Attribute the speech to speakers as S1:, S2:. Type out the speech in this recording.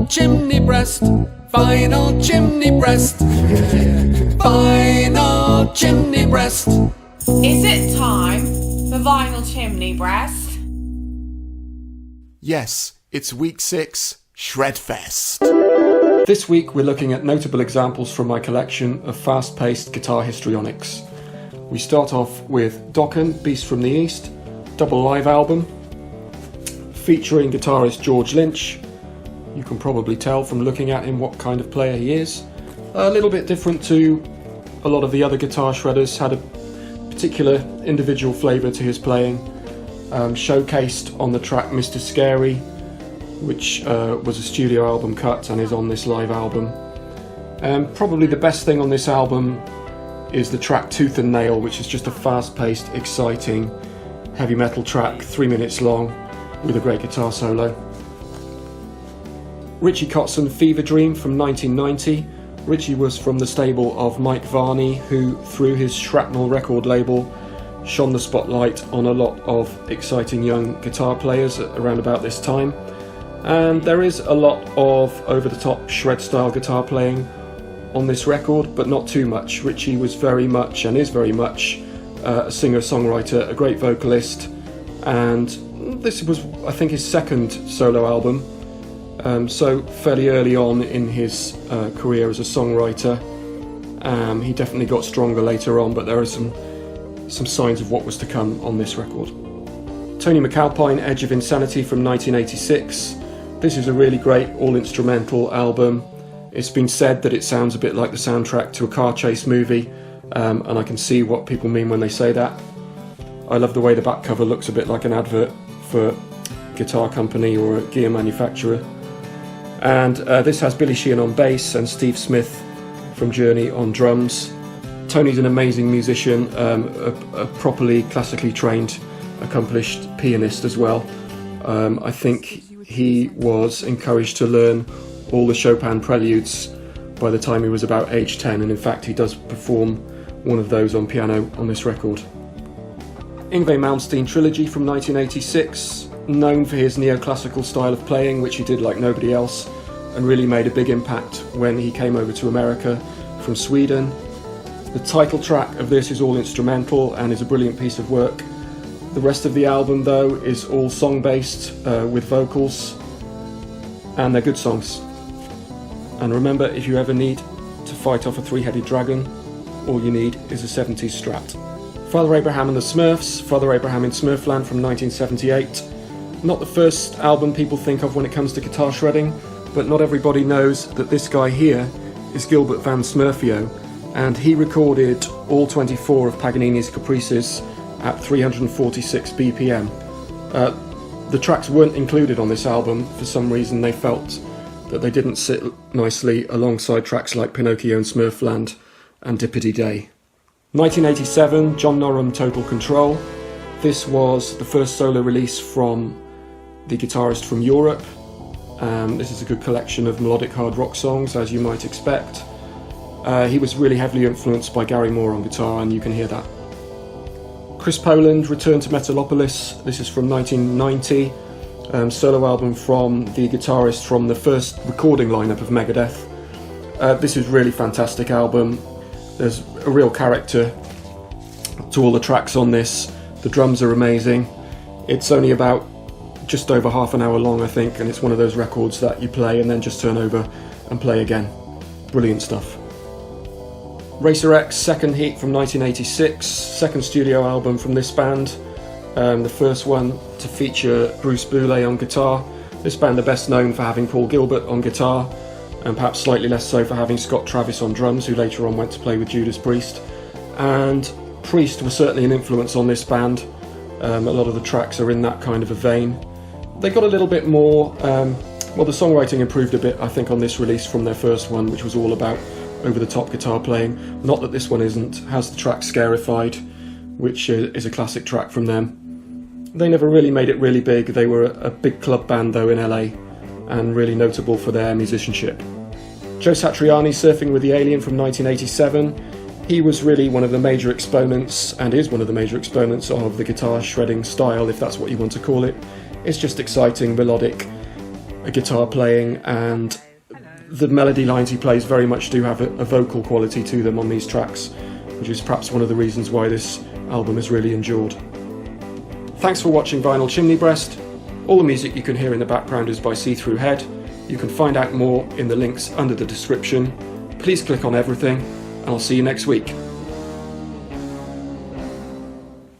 S1: Final Chimney Breast, Final Chimney Breast, Final Chimney Breast.
S2: Is it time for Vinyl Chimney Breast?
S3: Yes, it's week 6, Shredfest.
S4: This week we're looking at notable examples from my collection of fast-paced guitar histrionics. We start off with Dokken, Beast from the East, double live album, featuring guitarist George Lynch. You can probably tell from looking at him what kind of player he is. A little bit different to a lot of the other guitar shredders, had a particular individual flavour to his playing. Showcased on the track Mr. Scary, which was a studio album cut and is on this live album. Probably the best thing on this album is the track Tooth and Nail, which is just a fast-paced, exciting heavy metal track, 3 minutes long, with a great guitar solo. Richie Cotson, Fever Dream from 1990. Richie was from the stable of Mike Varney, who through his Shrapnel record label shone the spotlight on a lot of exciting young guitar players around about this time. And there is a lot of over-the-top shred-style guitar playing on this record, but not too much. Richie was very much, and is very much, a singer-songwriter, a great vocalist, and this was, I think, his second solo album, so fairly early on in his career as a songwriter. He definitely got stronger later on, but there are some signs of what was to come on this record. Tony McAlpine, Edge of Insanity from 1986. This is a really great all-instrumental album. It's been said that it sounds a bit like the soundtrack to a car chase movie, and I can see what people mean when they say that. I love the way the back cover looks a bit like an advert for a guitar company or a gear manufacturer. And this has Billy Sheehan on bass and Steve Smith from Journey on drums. Tony's an amazing musician, a properly classically trained, accomplished pianist as well. I think he was encouraged to learn all the Chopin preludes by the time he was about age 10, and in fact he does perform one of those on piano on this record. Inva Manstein Trilogy from 1986, known for his neoclassical style of playing, which he did like nobody else, and really made a big impact when he came over to America from Sweden. The title track of this is all instrumental and is a brilliant piece of work. The rest of the album, though, is all song-based with vocals, and they're good songs. And remember, if you ever need to fight off a three-headed dragon, all you need is a 70s Strat. Father Abraham and the Smurfs, Father Abraham in Smurfland from 1978. Not the first album people think of when it comes to guitar shredding, but not everybody knows that this guy here is Gilbert Van Smurfio, and he recorded all 24 of Paganini's Caprices at 346 BPM. The tracks weren't included on this album. For some reason they felt that they didn't sit nicely alongside tracks like Pinocchio and Smurfland and Dippity Day. 1987, John Norham, Total Control. This was the first solo release from the guitarist from Europe. This is a good collection of melodic hard rock songs, as you might expect. He was really heavily influenced by Gary Moore on guitar, and you can hear that. Chris Poland, Return to Metalopolis. This is from 1990. Solo album from the guitarist from the first recording lineup of Megadeth. This is a really fantastic album. There's a real character to all the tracks on this. The drums are amazing. It's only about just over half an hour long, I think, and it's one of those records that you play and then just turn over and play again. Brilliant stuff. Racer X, Second Heat from 1986, second studio album from this band. The first one to feature Bruce Boulay on guitar. This band are best known for having Paul Gilbert on guitar, and perhaps slightly less so for having Scott Travis on drums, who later on went to play with Judas Priest. And Priest was certainly an influence on this band. A lot of the tracks are in that kind of a vein. They got a little bit more, the songwriting improved a bit, I think, on this release from their first one, which was all about over-the-top guitar playing. Not that this one isn't. Has the track Scarified, which is a classic track from them. They never really made it really big. They were a big club band, though, in LA, and really notable for their musicianship. Joe Satriani, Surfing with the Alien from 1987. He was really one of the major exponents, and is one of the major exponents of the guitar shredding style, if that's what you want to call it. It's just exciting, melodic, a guitar playing, and the melody lines he plays very much do have a vocal quality to them on these tracks, which is perhaps one of the reasons why this album has really endured. Thanks for watching Vinyl Chimney Breast. All the music you can hear in the background is by See Through Head. You can find out more in the links under the description. Please click on everything, and I'll see you next week.